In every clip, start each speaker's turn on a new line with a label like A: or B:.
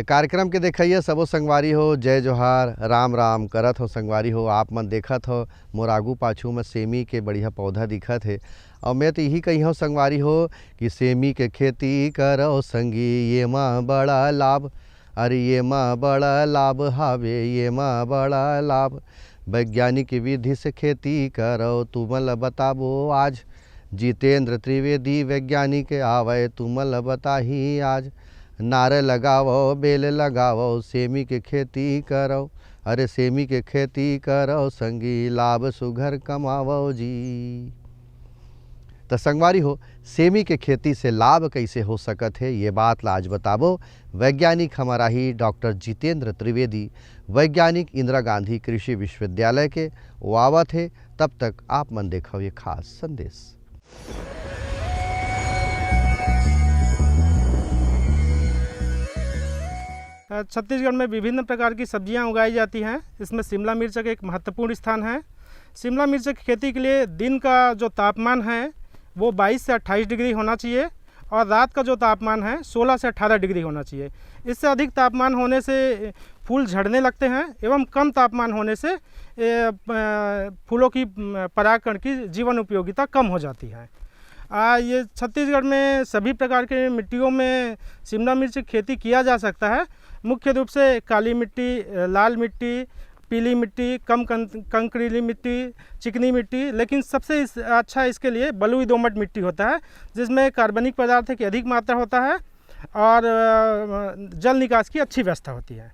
A: तो कार्यक्रम के देखिए सबो संगवारी हो, जय जोहार, राम राम करत हो संगवारी हो। आप मन देखत हो मोर आगू पाछू में सेमी के बढ़िया पौधा दिखत है। और मैं तो यही कही हूँ संगवारी हो कि सेमी के खेती करो संगी, ये माँ बड़ा लाभ, अरे ये माँ बड़ा लाभ हावे, ये माँ बड़ा लाभ। वैज्ञानिक विधि से खेती करो तुमल बताबो आज, जितेंद्र त्रिवेदी वैज्ञानिक आवे तुमल बताही आज। नारे लगाओ बेल लगाओ सेमी के खेती करो, अरे सेमी के खेती करो संगी, लाभ सुघर कमाओ जी। तो संगवारी हो, सेमी के खेती से लाभ कैसे हो सकत है ये बात ला आज बताबो। वैज्ञानिक हमारा ही डॉक्टर जितेंद्र त्रिवेदी, वैज्ञानिक इंदिरा गांधी कृषि विश्वविद्यालय के वो आवत है। तब तक आप मन देखो ये खास संदेश।
B: छत्तीसगढ़ में विभिन्न प्रकार की सब्जियां उगाई जाती हैं। इसमें शिमला मिर्च का एक महत्वपूर्ण स्थान है। शिमला मिर्च की खेती के लिए दिन का जो तापमान है वो 22 से 28 डिग्री होना चाहिए और रात का जो तापमान है 16 से 18 डिग्री होना चाहिए। इससे अधिक तापमान होने से फूल झड़ने लगते हैं एवं कम तापमान होने से फूलों की परागकण की जीवन उपयोगिता कम हो जाती है। ये छत्तीसगढ़ में सभी प्रकार के मिट्टियों में शिमला मिर्च की खेती किया जा सकता है। मुख्य रूप से काली मिट्टी, लाल मिट्टी, पीली मिट्टी, कम कंकरीली मिट्टी, चिकनी मिट्टी, लेकिन सबसे अच्छा इसके लिए बलुई दोमट मिट्टी होता है जिसमें कार्बनिक पदार्थ की अधिक मात्रा होता है और जल निकास की अच्छी व्यवस्था होती है।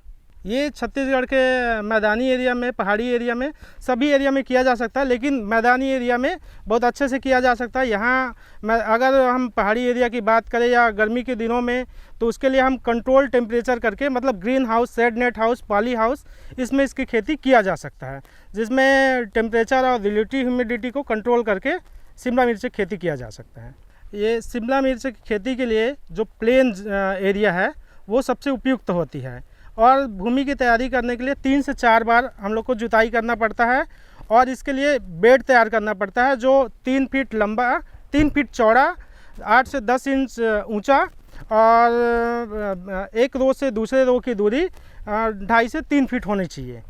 B: ये छत्तीसगढ़ के मैदानी एरिया में, पहाड़ी एरिया में, सभी एरिया में किया जा सकता है, लेकिन मैदानी एरिया में बहुत अच्छे से किया जा सकता है। यहाँ अगर हम पहाड़ी एरिया की बात करें या गर्मी के दिनों में, तो उसके लिए हम कंट्रोल टेम्परेचर करके, मतलब green house, shade net house, poly house, इसमें इसकी खेती किया जा सकता है, जिसमें टेम्परेचर और रिलेटिव ह्यूमिडिटी को कंट्रोल करके शिमला मिर्च की खेती किया जा सकता है। ये शिमला मिर्च की खेती के लिए जो प्लेन एरिया है वो सबसे उपयुक्त होती है और भूमि की तैयारी करने के लिए 3 से 4 बार हम लोग को जुताई करना पड़ता है और इसके लिए बेड तैयार करना पड़ता है जो 3 फीट लंबा, 3 फीट चौड़ा, 8 से 10 इंच ऊंचा और एक रो से दूसरे रो की दूरी 2.5 से 3 फीट होनी चाहिए।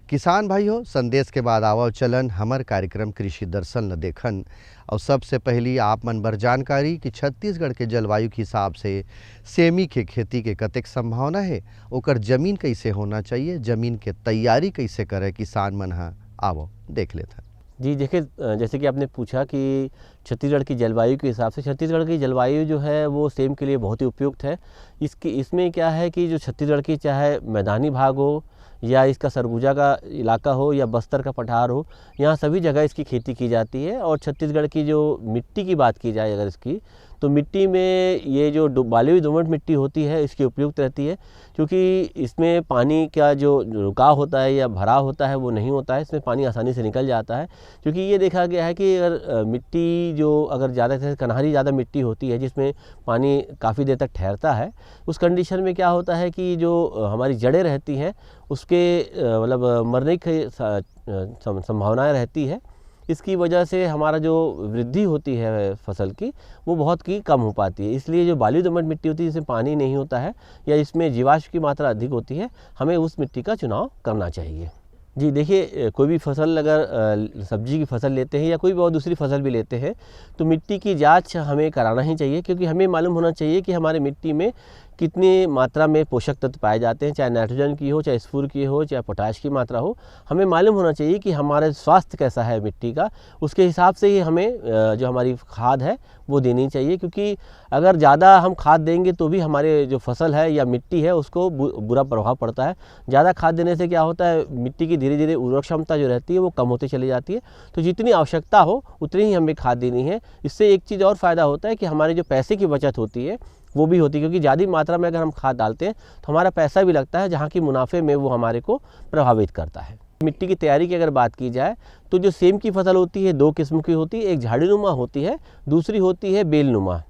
A: किसान भाई हो, संदेश के बाद आवो चलन हमर कार्यक्रम कृषि दर्शन न देखन। और सबसे पहली आप मन बर जानकारी कि छत्तीसगढ़ के जलवायु के हिसाब से सेमी के खेती के कतेक संभावना है, ओकर जमीन कैसे होना चाहिए, जमीन के तैयारी कैसे करे किसान मन हा, आवो देख लेते।
C: जी देखिए, जैसे कि आपने पूछा कि छत्तीसगढ़ की जलवायु के हिसाब से, छत्तीसगढ़ की जलवायु जो है वो सेम के लिए बहुत ही उपयुक्त है। इसमें क्या है कि जो छत्तीसगढ़ की चाहे मैदानी भाग हो या इसका सरगुजा का इलाका हो या बस्तर का पठार हो, यहाँ सभी जगह इसकी खेती की जाती है। और छत्तीसगढ़ की जो मिट्टी की बात की जाए अगर इसकी, तो मिट्टी में ये जो बलुई दोमट मिट्टी होती है इसकी उपयुक्त रहती है, क्योंकि इसमें पानी का जो रुकाव होता है या भराव होता है वो नहीं होता है, इसमें पानी आसानी से निकल जाता है। क्योंकि ये देखा गया है कि अगर मिट्टी जो अगर ज़्यादा से कन्हारी ज़्यादा मिट्टी होती है जिसमें पानी काफ़ी देर तक ठहरता है, उस कंडीशन में क्या होता है कि जो हमारी जड़ें रहती हैं उसके मतलब मरने की संभावनाएँ रहती है। इसकी वजह से हमारा जो वृद्धि होती है फसल की वो बहुत की कम हो पाती है। इसलिए जो बलुई दोमट मिट्टी होती है जिसमें पानी नहीं होता है या इसमें जीवाश्म की मात्रा अधिक होती है, हमें उस मिट्टी का चुनाव करना चाहिए। जी देखिए, कोई भी फसल अगर सब्जी की फसल लेते हैं या कोई भी और दूसरी फसल भी लेते हैं तो मिट्टी की जांच हमें कराना ही चाहिए, क्योंकि हमें मालूम होना चाहिए कि हमारे मिट्टी में कितनी मात्रा में पोषक तत्व पाए जाते हैं, चाहे नाइट्रोजन की हो, चाहे स्फूर की हो, चाहे पोटाश की मात्रा हो। हमें मालूम होना चाहिए कि हमारा स्वास्थ्य कैसा है मिट्टी का, उसके हिसाब से ही हमें जो हमारी खाद है वो देनी चाहिए। क्योंकि अगर ज़्यादा हम खाद देंगे तो भी हमारे जो फसल है या मिट्टी है उसको बुरा प्रभाव पड़ता है। ज़्यादा खाद देने से क्या होता है, मिट्टी की धीरे धीरे उर्वरक क्षमता जो रहती है वो कम होती चली जाती है। तो जितनी आवश्यकता हो उतनी ही हमें खाद देनी है। इससे एक चीज़ और फ़ायदा होता है कि हमारे जो पैसे की बचत होती है वो भी होती है, क्योंकि ज़्यादा मात्रा में अगर हम खाद डालते हैं तो हमारा पैसा भी लगता है, जहाँ की मुनाफे में वो हमारे को प्रभावित करता है। मिट्टी की तैयारी की अगर बात की जाए तो जो सेम की फसल होती है 2 किस्म की होती है, एक झाड़ीनुमा होती है, दूसरी होती है बेलनुमा।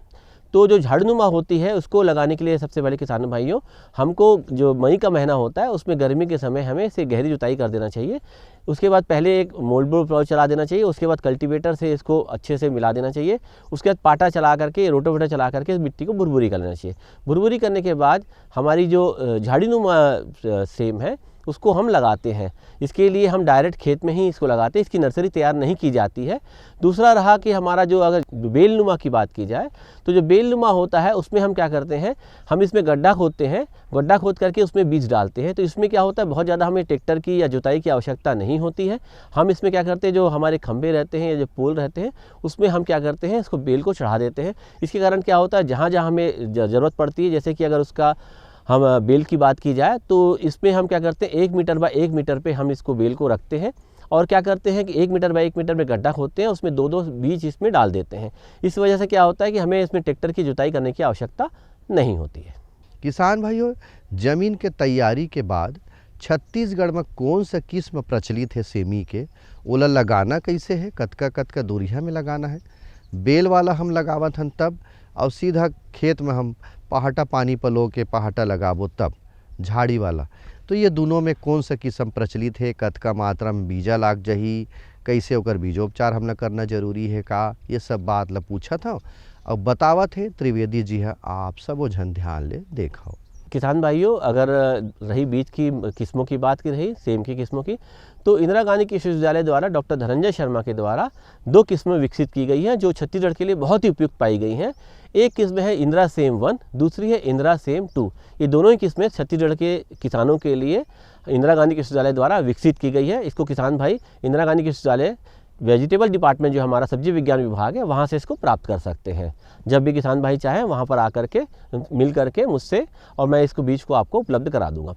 C: तो जो झाड़नुमा होती है उसको लगाने के लिए सबसे पहले किसान भाइयों, हमको जो मई का महीना होता है उसमें गर्मी के समय हमें इसे गहरी जुताई कर देना चाहिए। उसके बाद पहले एक मोल्डबोर प्लाउ चला देना चाहिए, उसके बाद कल्टीवेटर से इसको अच्छे से मिला देना चाहिए। उसके बाद पाटा चला करके, रोटावेटर चला करके इस मिट्टी को भुरभुरी कर लेना चाहिए। भुरभुरी करने के बाद हमारी जो झाड़ीनुमा सेम है उसको हम लगाते हैं। इसके लिए हम डायरेक्ट खेत में ही इसको लगाते हैं, इसकी नर्सरी तैयार नहीं की जाती है। दूसरा रहा कि हमारा जो अगर बेलनुमा की बात की जाए तो जो बेलनुमा होता है उसमें हम क्या करते हैं, हम इसमें गड्ढा खोदते हैं, गड्ढा खोद करके उसमें बीज डालते हैं। तो इसमें क्या होता है, बहुत ज़्यादा हमें ट्रैक्टर की या जुताई की आवश्यकता नहीं होती है। हम इसमें क्या करते हैं, जो हमारे खंभे रहते हैं या जो पोल रहते हैं उसमें हम क्या करते हैं, इसको बेल को चढ़ा देते हैं। इसके कारण क्या होता है, जहाँ जहाँ हमें ज़रूरत पड़ती है, जैसे कि अगर उसका हम बेल की बात की जाए तो इसमें हम क्या करते हैं, 1 मीटर बाय 1 मीटर पे हम इसको बेल को रखते हैं और क्या करते हैं कि 1 मीटर बाय 1 मीटर में गड्ढा खोदते हैं, उसमें 2-2 बीज इसमें डाल देते हैं। इस वजह से क्या होता है कि हमें इसमें ट्रैक्टर की जुताई करने की आवश्यकता नहीं होती है।
A: किसान भाइयों, जमीन के तैयारी के बाद छत्तीसगढ़ में कौन सा किस्म प्रचलित है सेमी के, ओला लगाना कैसे है, कतका दूरिया में लगाना है? बेल वाला हम लगावत हन तब, और सीधा खेत में हम पहाटा पानी पलो के पहाटा लगाबो तब, झाड़ी वाला। तो ये दोनों में कौन सा किस्म प्रचलित है, कतका मात्रा में बीजा लाग जाही, कैसे ओकर बीजोपचार हमला करना जरूरी है का, ये सब बात ला पूछत हूँ और बतावत है त्रिवेदी जी है। आप सब झन ध्यान ले देखो।
C: किसान भाइयों, अगर रही बीज की किस्मों की बात की रही सेम की किस्मों की, तो इंदिरा गांधी कृषि विश्वविद्यालय द्वारा डॉक्टर धनंजय शर्मा के द्वारा 2 किस्में विकसित की गई हैं जो छत्तीसगढ़ के लिए बहुत ही उपयुक्त पाई गई हैं। एक किस्म है इंदिरा सेम 1, दूसरी है इंदिरा सेम 2। ये दोनों ही किस्में छत्तीसगढ़ के किसानों के लिए इंदिरा गांधी कृषि विश्वविद्यालय द्वारा विकसित की गई है। इसको किसान भाई इंदिरा गांधी कृषि विश्वविद्यालय वेजिटेबल डिपार्टमेंट जो हमारा सब्जी विज्ञान विभाग है वहाँ से इसको प्राप्त कर सकते हैं। जब भी किसान भाई चाहें वहाँ पर आकर के मिल करके मुझसे, और मैं इसको बीज को आपको उपलब्ध करा दूंगा।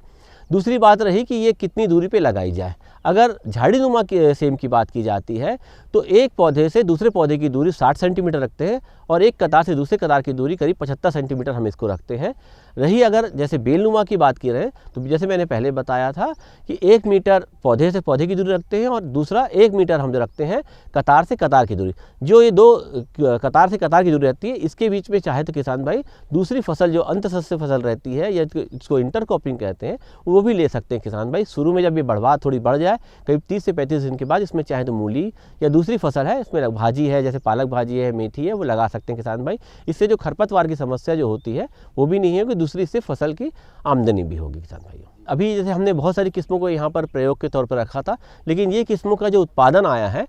C: दूसरी बात रही कि ये कितनी दूरी पे लगाई जाए। अगर झाड़ीनुमा सेम की बात की जाती है तो एक पौधे से दूसरे पौधे की दूरी 60 सेंटीमीटर रखते हैं और एक कतार से दूसरे कतार की दूरी करीब 75 सेंटीमीटर हम इसको रखते हैं। रही अगर जैसे बेलनुमा की बात की रहे तो जैसे मैंने पहले बताया था कि 1 मीटर पौधे से पौधे की दूरी रखते हैं और दूसरा 1 मीटर हम जो रखते हैं कतार से कतार की दूरी। जो ये 2 कतार से कतार की दूरी रहती है, इसके बीच में चाहे तो किसान भाई दूसरी फसल जो अंतःसस्य फसल रहती है या इसको इंटरक्रॉपिंग कहते हैं वो भी ले सकते हैं किसान भाई। शुरू में जब ये बढ़वात थोड़ी बढ़ जाए करीब 30 से 35 दिन के बाद इसमें चाहे तो मूली या दूसरी फसल है, इसमें भाजी है जैसे पालक भाजी है, मेथी है, वो लगा सकते हैं किसान भाई। इससे जो खरपतवार की समस्या जो होती है वो भी नहीं है कि दूसरी इससे फसल की आमदनी भी होगी किसान भाइयों। अभी जैसे हमने बहुत सारी किस्मों को यहाँ पर प्रयोग के तौर पर रखा था, लेकिन ये किस्मों का जो उत्पादन आया है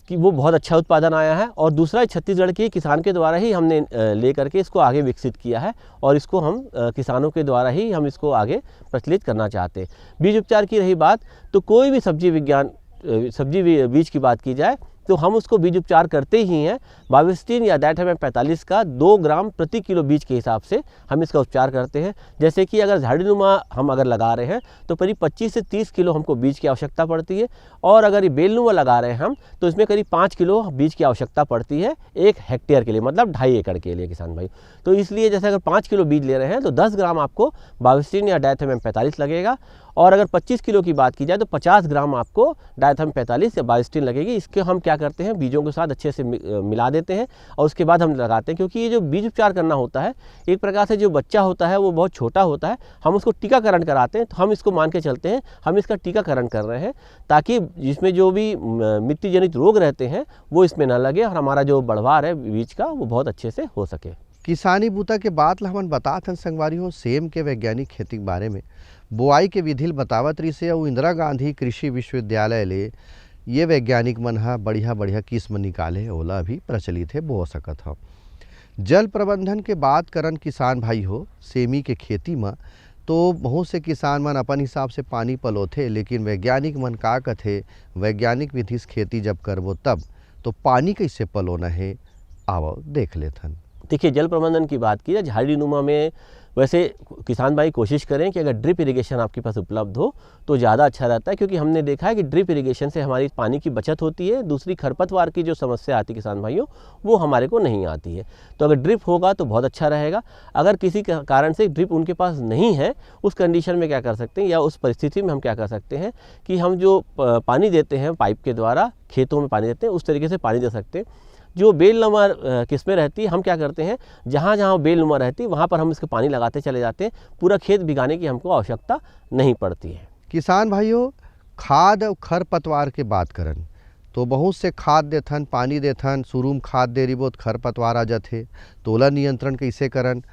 C: कि वो बहुत अच्छा उत्पादन आया है और दूसरा छत्तीसगढ़ के किसान के द्वारा ही हमने ले करके इसको आगे विकसित किया है और इसको हम किसानों के द्वारा ही हम इसको आगे प्रचलित करना चाहते हैं। बीज उपचार की रही बात तो कोई भी सब्जी बीज की बात की जाए तो हम उसको बीज उपचार करते ही हैं। बाविस्टिन या डायथामेम 45 का 2 ग्राम प्रति किलो बीज के हिसाब से हम इसका उपचार करते हैं। जैसे कि अगर झाड़ीनुमा हम अगर लगा रहे हैं तो करीब 25 से 30 किलो हमको बीज की आवश्यकता पड़ती है और अगर ये बेलनुमा लगा रहे हैं हम तो इसमें करीब 5 किलो बीज की आवश्यकता पड़ती है 1 हेक्टेयर के लिए, मतलब 2.5 एकड़ के लिए किसान भाई। तो इसलिए जैसे अगर 5 किलो बीज ले रहे हैं तो 10 ग्राम आपको बाविस्टिन या डायथामेम 45 लगेगा और अगर 25 किलो की बात की जाए तो 50 ग्राम आपको डायथामेम 45 या बाविस्टिन लगेगी। इसके हम क्या करते हैं, बीजों के साथ अच्छे से मिला देते हैं और उसके बाद हम लगाते हैं, क्योंकि ये जो बीज उपचार करना होता है एक प्रकार से जो बच्चा होता है वो बहुत छोटा होता है, हम उसको टीकाकरण कराते हैं। तो हम इसको मान के चलते हैं हम इसका टीकाकरण कर रहे हैं ताकि जिसमें जो भी मिट्टी जनित रोग रहते हैं वो इसमें ना लगे और हमारा जो बढ़वार है बीज का वो बहुत अच्छे से हो सके।
A: किसानी बूता के बात ला हमन बतात हन संगवारी हो सेम के वैज्ञानिक खेती के बारे में, बुआई के विधि बतावत रही से और इंदिरा गांधी कृषि विश्वविद्यालय ले ये वैज्ञानिक मन हा बढ़िया किस्म निकाले ओला भी प्रचलित है बो सकत हो। जल प्रबंधन के बात करन किसान भाई हो सेमी के खेती में तो बहुत से किसान मन अपन हिसाब से पानी पलोथे, लेकिन वैज्ञानिक मन का कथे वैज्ञानिक विधि से खेती जब करबो तब तो पानी कैसे पलोना है, आओ देख लेथन।
C: देखिए, जल प्रबंधन की बात की जाए झाड़ीनुमा में वैसे किसान भाई कोशिश करें कि अगर ड्रिप इरिगेशन आपके पास उपलब्ध हो तो ज़्यादा अच्छा रहता है, क्योंकि हमने देखा है कि ड्रिप इरिगेशन से हमारी पानी की बचत होती है। दूसरी खरपतवार की जो समस्या आती है किसान भाइयों वो हमारे को नहीं आती है। तो अगर ड्रिप होगा तो बहुत अच्छा रहेगा। अगर किसी कारण से ड्रिप उनके पास नहीं है उस कंडीशन में क्या कर सकते हैं या उस परिस्थिति में हम क्या कर सकते हैं कि हम जो पानी देते हैं पाइप के द्वारा खेतों में पानी देते हैं उस तरीके से पानी दे सकते हैं। जो बेलनुमा किस्में रहती है हम क्या करते हैं जहाँ जहाँ बेलनुमा रहती है वहाँ पर हम इसको पानी लगाते चले जाते हैं, पूरा खेत भिगाने की हमको आवश्यकता नहीं पड़ती है।
A: किसान भाइयों, खाद और खरपतवार के बात करन तो बहुत से खाद देथन, पानी देथन, शुरू में खाद दे रिबो तो खरपतवार आ जाथे, तोला नियंत्रण कैसे करन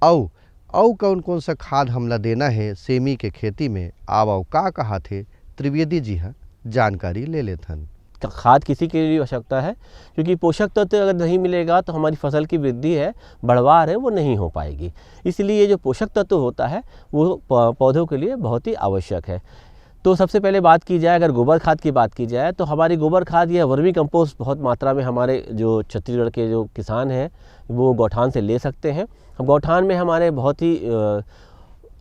A: औ कौन कौन सा खाद हमला देना है सेमी के खेती में आओ का कहा थे त्रिवेदी जी हाँ जानकारी ले लेथन।
C: खाद किसी के लिए आवश्यकता है, क्योंकि पोषक तत्व अगर नहीं मिलेगा तो हमारी फसल की वृद्धि है, बढ़वार है, वो नहीं हो पाएगी। इसलिए ये जो पोषक तत्व होता है वो पौधों के लिए बहुत ही आवश्यक है। तो सबसे पहले बात की जाए, अगर गोबर खाद की बात की जाए तो हमारी गोबर खाद या वर्मी कंपोस्ट बहुत मात्रा में हमारे जो छत्तीसगढ़ के जो किसान हैं वो गौठान से ले सकते हैं। गौठान में हमारे बहुत ही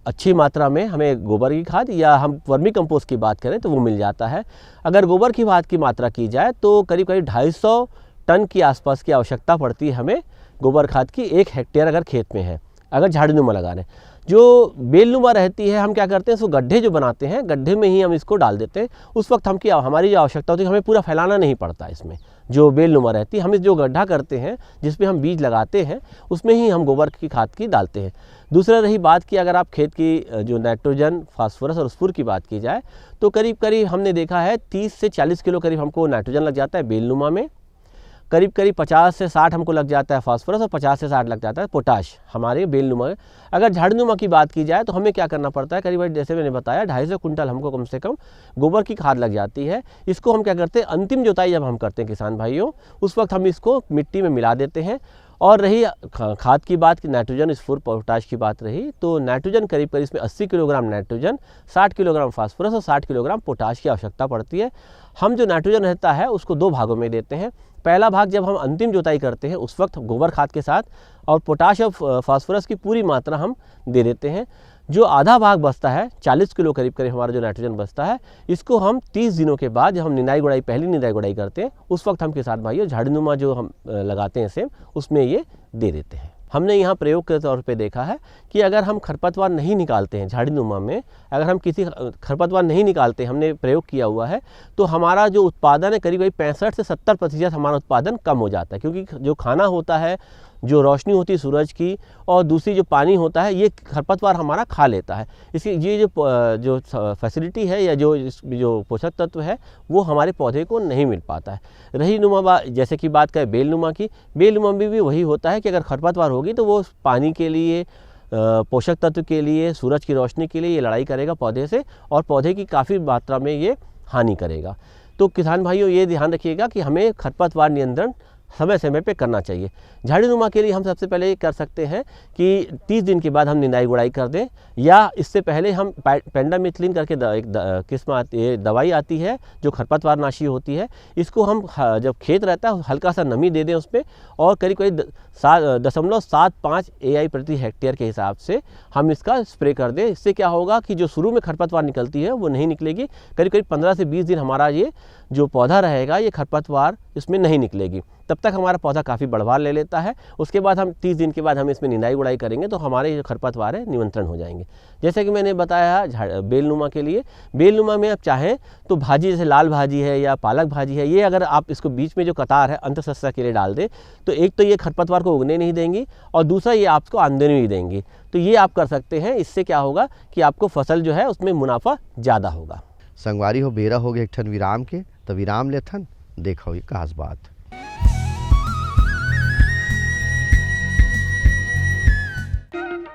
C: अच्छी मात्रा में हमें गोबर की खाद या हम वर्मी कंपोस्ट की बात करें तो वो मिल जाता है। अगर गोबर की खाद की मात्रा की जाए तो करीब करीब 250 टन की आसपास की आवश्यकता पड़ती है हमें गोबर खाद की 1 हेक्टेयर अगर खेत में है, अगर झाड़ीनुमा लगा रहे हैं। जो बेलनुमा रहती है हम क्या करते हैं, उसको गड्ढे जो बनाते हैं गड्ढे में ही हम इसको डाल देते हैं। उस वक्त हमारी जो आवश्यकता होती है हमें पूरा फैलाना नहीं पड़ता। इसमें जो बेलनुमा रहती है, हम जो गड्ढा करते हैं जिसमें हम बीज लगाते हैं उसमें ही हम गोबर की खाद की डालते हैं। दूसरा रही बात की अगर आप खेत की जो नाइट्रोजन, फास्फोरस और स्फूर की बात की जाए तो करीब करीब हमने देखा है 30 से 40 किलो करीब हमको नाइट्रोजन लग जाता है बेलनुमा में, करीब करीब 50 से 60 हमको लग जाता है फास्फोरस और 50 से 60 लग जाता है पोटाश हमारे बेलनुमा में। अगर झाड़ीनुमा की बात की जाए तो हमें क्या करना पड़ता है, करीब जैसे मैंने बताया 250 कुंटल हमको कम से कम गोबर की खाद लग जाती है। इसको हम क्या करते हैं, अंतिम जोताई जब हम करते हैं किसान भाइयों, उस वक्त हम इसको मिट्टी में मिला देते हैं। और रही खाद की बात, नाइट्रोजन, स्फूर, पोटाश की बात रही तो नाइट्रोजन करीब करीब इसमें 80 किलोग्राम नाइट्रोजन, 60 किलोग्राम फास्फोरस और 60 किलोग्राम पोटाश की आवश्यकता पड़ती है। हम जो नाइट्रोजन रहता है उसको 2 भागों में देते हैं। पहला भाग जब हम अंतिम जोताई करते हैं उस वक्त गोबर खाद के साथ, और पोटाश और फास्फोरस की पूरी मात्रा हम दे देते हैं। जो आधा भाग बचता है 40 किलो करीब करीब हमारा जो नाइट्रोजन बचता है, इसको हम 30 दिनों के बाद जब हम निंदाई गुड़ाई, पहली निंदाई गुड़ाई करते हैं उस वक्त हम किसान भाइयों झाड़ीनुमा जो हम लगाते हैं सेम, उसमें ये दे देते हैं। हमने यहाँ प्रयोग के तौर पे देखा है कि अगर हम खरपतवार नहीं निकालते हैं झाड़ीनुमा में, अगर हम किसी खरपतवार नहीं निकालते, हमने प्रयोग किया हुआ है, तो हमारा जो उत्पादन है करीब करीब 65 से 70% हमारा उत्पादन कम हो जाता है। क्योंकि जो खाना होता है, जो रोशनी होती है सूरज की, और दूसरी जो पानी होता है, ये खरपतवार हमारा खा लेता है। इसकी ये जो फैसिलिटी है या जो पोषक तत्व है वो हमारे पौधे को नहीं मिल पाता है। रही नुमा जैसे कि बात करें बेलनुमा की, बेलनुमा में भी वही होता है कि अगर खरपतवार होगी तो वो पानी के लिए, पोषक तत्व के लिए, सूरज की रोशनी के लिए ये लड़ाई करेगा पौधे से, और पौधे की काफ़ी मात्रा में ये हानि करेगा। तो किसान भाइयों ये ध्यान रखिएगा कि हमें खरपतवार नियंत्रण समय समय पे करना चाहिए। झाड़ीनुमा के लिए हम सबसे पहले ये कर सकते हैं कि 30 दिन के बाद हम निंदाई गुड़ाई कर दें, या इससे पहले हम पेंडामिथिलिन करके एक किस्म ये दवाई आती है जो खरपतवार नाशी होती है, इसको हम जब खेत रहता है हल्का सा नमी दे दें उसमें, और करीब करीब 0.75 AI प्रति हेक्टेयर के हिसाब से हम इसका स्प्रे कर दें। इससे क्या होगा कि जो शुरू में खरपतवार निकलती है वो नहीं निकलेगी। करीब करीब 15 से 20 दिन हमारा ये जो पौधा रहेगा ये खरपतवार इसमें नहीं निकलेगी, तब तक हमारा पौधा काफ़ी बढ़वार ले लेता है। उसके बाद हम 30 दिन के बाद हम इसमें निंदाई गुड़ाई करेंगे तो हमारे जो खरपतवार है नियंत्रण हो जाएंगे। जैसे कि मैंने बताया बेलनुमा के लिए, बेलनुमा में आप चाहें तो भाजी, जैसे लाल भाजी है या पालक भाजी है, ये अगर आप इसको बीच में जो कतार है अंतःसस्या के लिए डाल दें तो एक तो ये खरपतवार को उगने नहीं देंगी, और दूसरा ये आपको आमदनी भी देंगी। तो ये आप कर सकते हैं। इससे क्या होगा कि आपको फसल जो है उसमें मुनाफा ज़्यादा होगा।
A: संगवारी हो बेरा हो गए एक ठन विराम के, तो विराम लेथन देखो ये खास बात।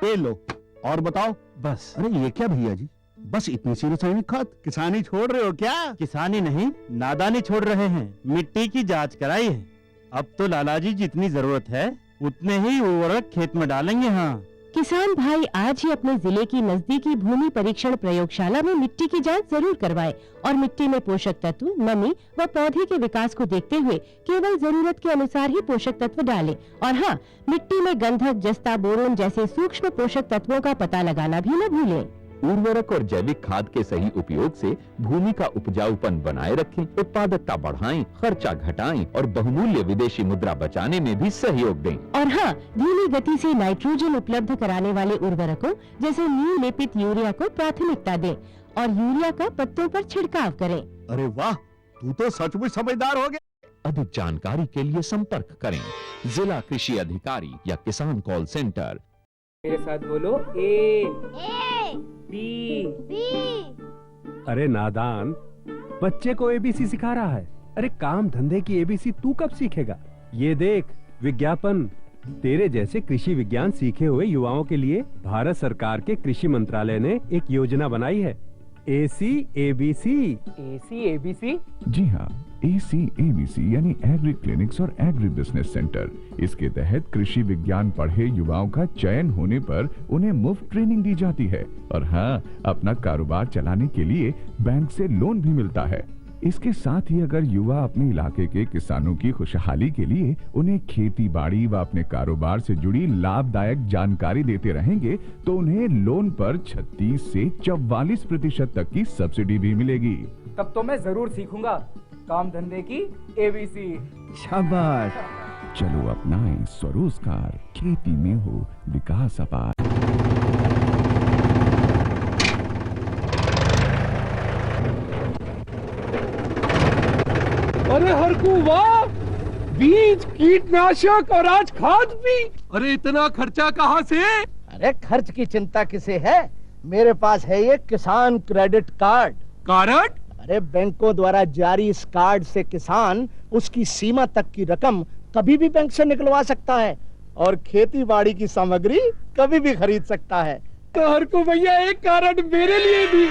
D: ये लो और बताओ। बस। अरे ये क्या भैया जी, बस इतनी सी रासायनिक खाद? किसानी छोड़ रहे हो क्या?
E: किसानी नहीं, नादानी छोड़ रहे हैं। मिट्टी की जांच कराई है। अब तो लालाजी जितनी जरूरत है उतने ही उर्वरक खेत में डालेंगे। हाँ,
F: किसान भाई आज ही अपने जिले की नजदीकी भूमि परीक्षण प्रयोगशाला में मिट्टी की जांच जरूर करवाएं और मिट्टी में पोषक तत्व, नमी व पौधे के विकास को देखते हुए केवल जरूरत के अनुसार ही पोषक तत्व डालें। और हाँ, मिट्टी में गंधक, जस्ता, बोरोन जैसे सूक्ष्म पोषक तत्वों का पता लगाना भी न भूलें।
G: उर्वरक और जैविक खाद के सही उपयोग से भूमि का उपजाऊपन बनाए रखें, उत्पादकता बढ़ाएं, खर्चा घटाएं और बहुमूल्य विदेशी मुद्रा बचाने में भी सहयोग दें।
F: और हाँ, धीमी गति से नाइट्रोजन उपलब्ध कराने वाले उर्वरकों जैसे नीम लेपित यूरिया को प्राथमिकता दें और यूरिया का पत्तों पर छिड़काव करें।
D: अरे वाह, तू तो सचमुच समझदार हो गया।
G: अधिक जानकारी के लिए संपर्क करें जिला कृषि अधिकारी या किसान कॉल सेंटर।
H: मेरे साथ बोलो, ए बी।
I: अरे नादान,
H: बच्चे को एबीसी सिखा रहा है। अरे काम धंधे की एबीसी तू कब सीखेगा? ये देख विज्ञापन। तेरे जैसे कृषि विज्ञान सीखे हुए युवाओं के लिए भारत सरकार के कृषि मंत्रालय ने एक योजना बनाई है, ACABC।
I: ACABC?
J: जी हाँ, ACABC यानी एग्री क्लिनिक्स और एग्री बिजनेस सेंटर। इसके तहत कृषि विज्ञान पढ़े युवाओं का चयन होने पर उन्हें मुफ्त ट्रेनिंग दी जाती है और हाँ, अपना कारोबार चलाने के लिए बैंक से लोन भी मिलता है। इसके साथ ही अगर युवा अपने इलाके के किसानों की खुशहाली के लिए उन्हें खेती बाड़ी व अपने कारोबार से जुड़ी लाभदायक जानकारी देते रहेंगे तो उन्हें लोन पर 36 से 44% तक की सब्सिडी भी मिलेगी।
I: तब तो मैं जरूर सीखूंगा काम धंधे की ABC।
H: शाबाश।
J: चलो अपनाएं स्वरोजगार, खेती में हो विकास अपार।
D: अरे हरकू वाह, बीज कीटनाशक और आज खाद भी। अरे इतना खर्चा कहाँ से?
K: अरे खर्च की चिंता किसे है, मेरे पास है ये किसान क्रेडिट कार्ड।
D: कार्ड?
K: अरे बैंकों द्वारा जारी इस कार्ड से किसान उसकी सीमा तक की रकम कभी भी बैंक से निकलवा सकता है और खेती बाड़ी की सामग्री कभी भी खरीद सकता है।
D: तो हरकू भैया एक कार्ड मेरे लिए भी।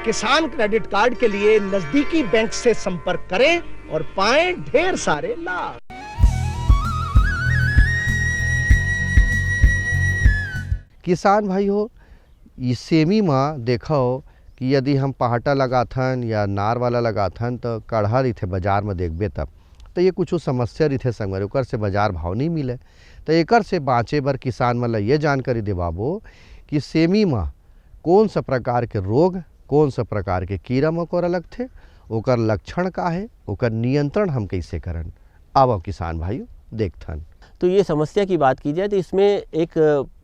K: किसान क्रेडिट कार्ड के लिए नजदीकी बैंक से संपर्क करें और पाएं ढेर सारे लाभ।
A: किसान भाई हो, ये सेमी में देखो कि यदि हम पहाटा लगाथन या नार वाला लगाथन तो कढ़ा रही थे बाजार में देखबे तब तो ये कुछ समस्या रही थे संगवारी, ओकर से बाजार भाव नहीं मिले। तो एकर से बाँचे बर किसान मन ला ये जानकारी देवाबो कि सेमी में कौन सा प्रकार के रोग, कौन सा प्रकार के कीड़ा मकोड़ा लगथे, ओकर लक्षण का है, ओकर नियंत्रण हम कैसे करन। आओ किसान भाइयों देखथन।
C: तो ये समस्या की बात की जाए तो इसमें एक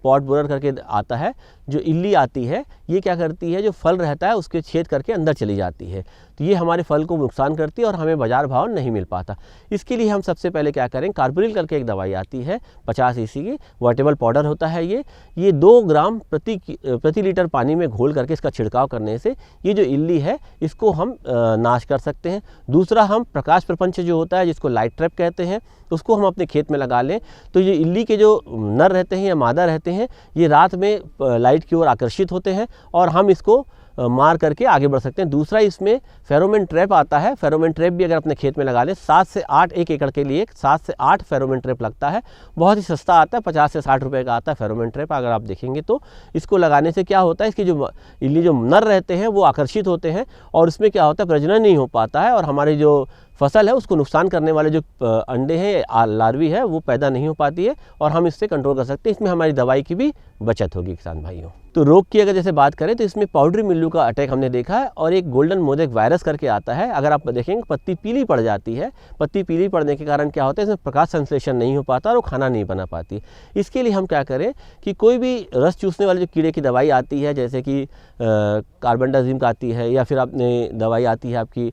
C: पॉट बोरर करके आता है, जो इल्ली आती है, ये क्या करती है, जो फल रहता है उसके छेद करके अंदर चली जाती है। तो ये हमारे फल को नुकसान करती है और हमें बाजार भाव नहीं मिल पाता। इसके लिए हम सबसे पहले क्या करें, कार्बोरिल करके एक दवाई आती है 50 EC की, वर्टेबल पाउडर होता है ये 2 ग्राम प्रति लीटर पानी में घोल करके इसका छिड़काव करने से ये जो इल्ली है इसको हम नाश कर सकते हैं। दूसरा, हम प्रकाश प्रपंच जो होता है जिसको लाइट ट्रैप कहते हैं, उसको हम अपने खेत में लगा लें तो ये इल्ली के जो नर रहते हैं या मादा रहते हैं ये रात में लाइट की ओर आकर्षित होते हैं और हम इसको मार करके आगे बढ़ सकते हैं। दूसरा, इसमें फेरोमोन ट्रैप आता है। फेरोमोन ट्रैप भी अगर अपने खेत में लगा लें 7 से 8 एक एकड़ के लिए 7 से 8 फेरोमोन ट्रैप लगता है। बहुत ही सस्ता आता है, 50 से 60 रुपए का आता है फेरोमोन ट्रैप। अगर आप देखेंगे तो इसको लगाने से क्या होता है, इसकी जो इल्ली जो नर रहते हैं वो आकर्षित होते हैं और इसमें क्या होता है, प्रजनन नहीं हो पाता है और हमारी जो फसल है उसको नुकसान करने वाले जो अंडे हैं, लार्वी है, वो पैदा नहीं हो पाती है और हम इससे कंट्रोल कर सकते हैं। इसमें हमारी दवाई की भी बचत होगी किसान भाइयों। तो रोग की अगर जैसे बात करें तो इसमें पाउडरी मिल्लू का अटैक हमने देखा है और एक गोल्डन मोजेक वायरस करके आता है। अगर आप देखेंगे पत्ती पीली पड़ जाती है, पत्ती पीली पड़ने के कारण क्या होता है, इसमें प्रकाश संश्लेषण नहीं हो पाता और वो खाना नहीं बना पाती। इसके लिए हम क्या करें कि कोई भी रस चूसने वाले जो कीड़े की दवाई आती है, जैसे कि कार्बेंडाजिम का आती है या फिर आपने दवाई आती है आपकी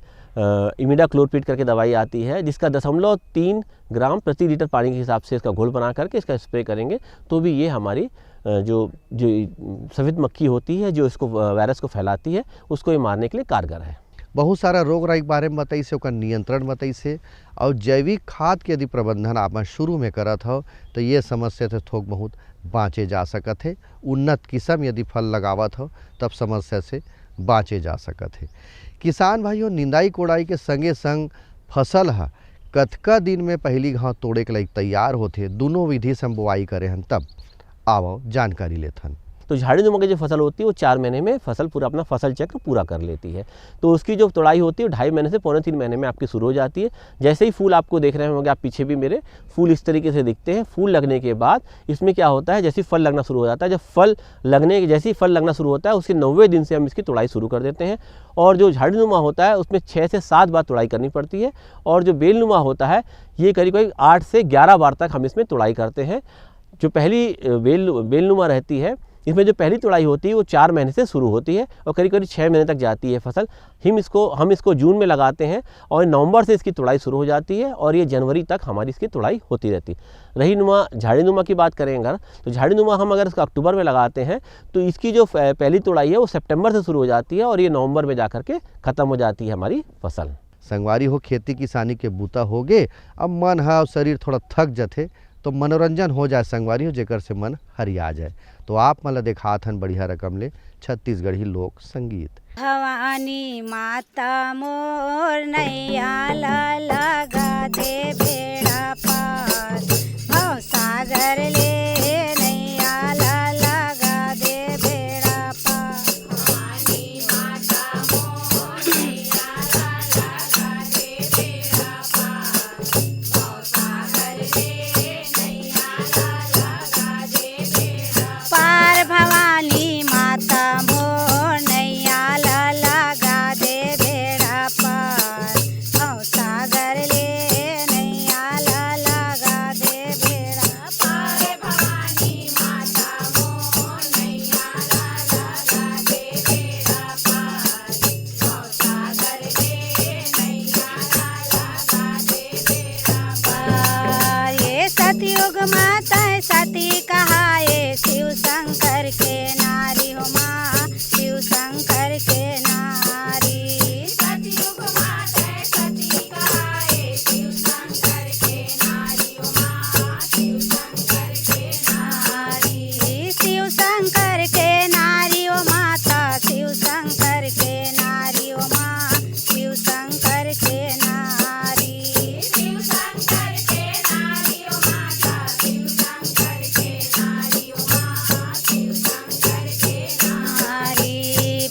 C: इमिडाक्लोरपिड करके दवाई आती है, जिसका 0.3 ग्राम प्रति लीटर पानी के हिसाब से इसका घोल बना करके इसका स्प्रे करेंगे तो भी ये हमारी जो सफ़ेद मक्खी होती है जो इसको वायरस को फैलाती है उसको ये मारने के लिए कारगर है।
A: बहुत सारा रोग राई के बारे में बताई से, ओकर नियंत्रण बताई से और जैविक खाद के यदि प्रबंधन आप शुरू में करत हो तो ये समस्या से थोक बहुत बाँचे जा सकत है। उन्नत किस्म यदि फल लगावत हो तब समस्या से बाँचे जा सकत है। किसान भाइयों, निंदाई कोड़ाई के संगे संग फसल है कतका दिन में पहली घाव तोड़े के लिए तैयार होते, दोनों विधि से हम बुआई करे हन तब आओ जानकारी लेथन।
C: तो झाड़ी नुमा की जो फसल होती है वो 4 महीने में फसल पूरा अपना फसल चक्र पूरा कर लेती है। तो उसकी जो तोड़ाई होती है 2.5 महीने से 2.25 महीने में आपकी शुरू हो जाती है। जैसे ही फूल आपको देख रहे होंगे, आप पीछे भी मेरे फूल इस तरीके से दिखते हैं। फूल लगने के बाद इसमें क्या होता है, जैसे फल लगना शुरू हो जाता है, जब जैसे ही फल लगना शुरू होता है उसके 90वें दिन से हम इसकी तोड़ाई शुरू कर देते हैं। और जो झाड़ीनुमा होता है उसमें 6 से 7 बार तोड़ाई करनी पड़ती है और जो बेलनुमा होता है ये करीब 8 से 11 बार तक हम इसमें तोड़ाई करते हैं। जो पहली बेलनुमा रहती है इसमें जो पहली तुड़ाई होती है वो 4 महीने से शुरू होती है और करीब करीब 6 महीने तक जाती है फसल। हम इसको जून में लगाते हैं और नवंबर से इसकी तुड़ाई शुरू हो जाती है और ये जनवरी तक हमारी इसकी तुड़ाई होती रहती है। रही झाड़ी नुमा की बात करें अगर, तो झाड़ी नुमा हम अगर इसको अक्टूबर में लगाते हैं तो इसकी जो पहली तुड़ाई है वो सितंबर से शुरू हो जाती है और ये नवंबर में जा के ख़त्म हो जाती है हमारी फसल।
A: संगवारी हो खेती किसानी के बूता होगे, अब मन है और शरीर थोड़ा थक जाते तो मनोरंजन हो जाए संगवारी हो, जेकर से मन हरिया जाए। तो आप मतलब देखात हन बढ़िया रकम ले छत्तीसगढ़ी लोक संगीत।
L: भवानी माता मोर नैया लगा दे बेड़ा पार, भव सागर ले नैया लगा दे बेड़ा पार। भवानी माता मोर नैया लगा दे बेड़ा पार, भव सागर ले नैया लगा दे बेड़ा पार। भवानी माता मोर नैया लगा दे बेड़ा पार, भव सागर ले नैया लगा दे बेड़ा पार। भवानी माता मोर नैया लगा दे बेड़ा पार, भव सागर ले नैया लगा दे बेड़ा पार। ये सतयुग माता है सती कहाए, शिव शंकर के नारी हो माँ, शिव शंकर के नारी। सतयुग माता है सती कहाए, शिव शंकर के नारी हो माँ, शिव शंकर के नारी। शिव शंकर के नारी हो माता, शिव शंकर के नारी हो माँ, शिव शंकर के नारी। शिव शंकर के नारी हो माता, शिव शंकर के नारी हो माँ, शिव शंकर के नारी।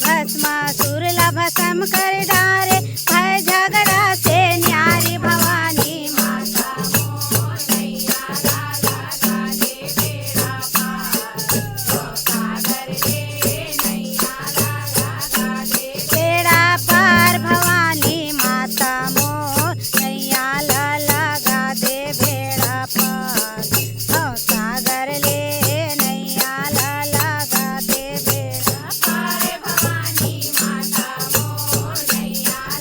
L: भस्मासुर ला भस्म कर डारे, भय झगड़ा से न्यारी। भवानी माता मोर नैया लगा दे बेड़ा पार, भव सागर ले नैया लगा दे बेड़ा पार। भवानी माता मोर नैया लगा दे बेड़ा पार, भव सागर ले नैया लगा दे बेड़ा पार। भवानी माता मोर नैया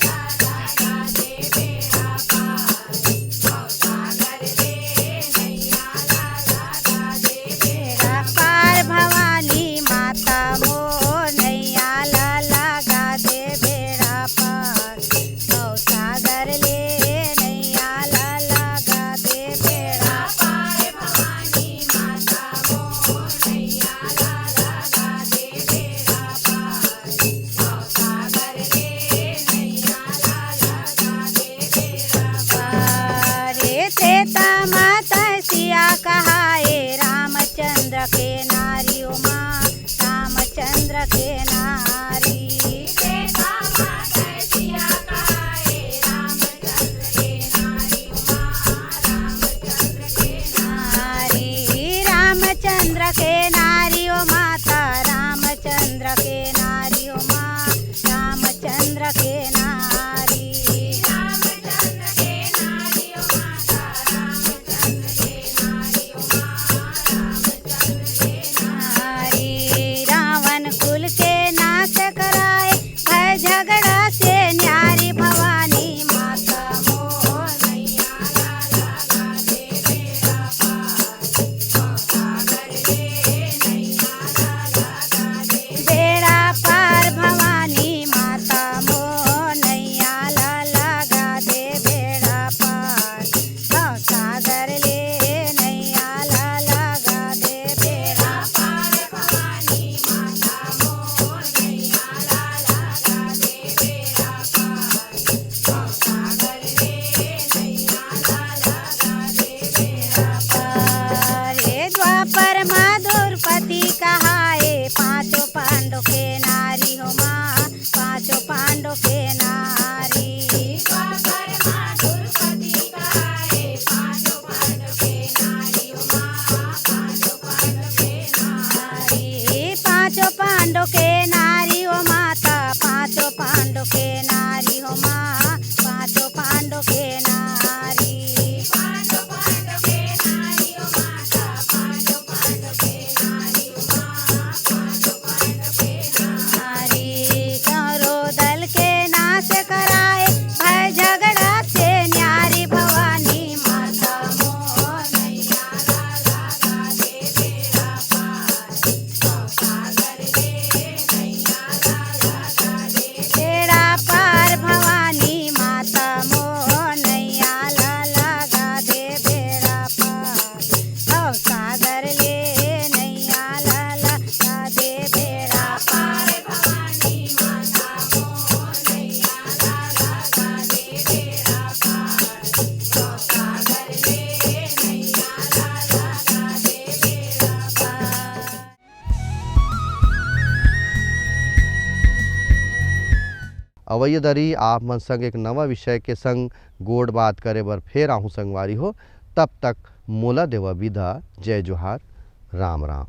A: अवैय दरी आप मन संग एक नवा विषय के संग गोड़ बात करे बर फेर आहूँ संगवारी हो। तब तक मोला देवा विदा। जय जोहार, राम राम।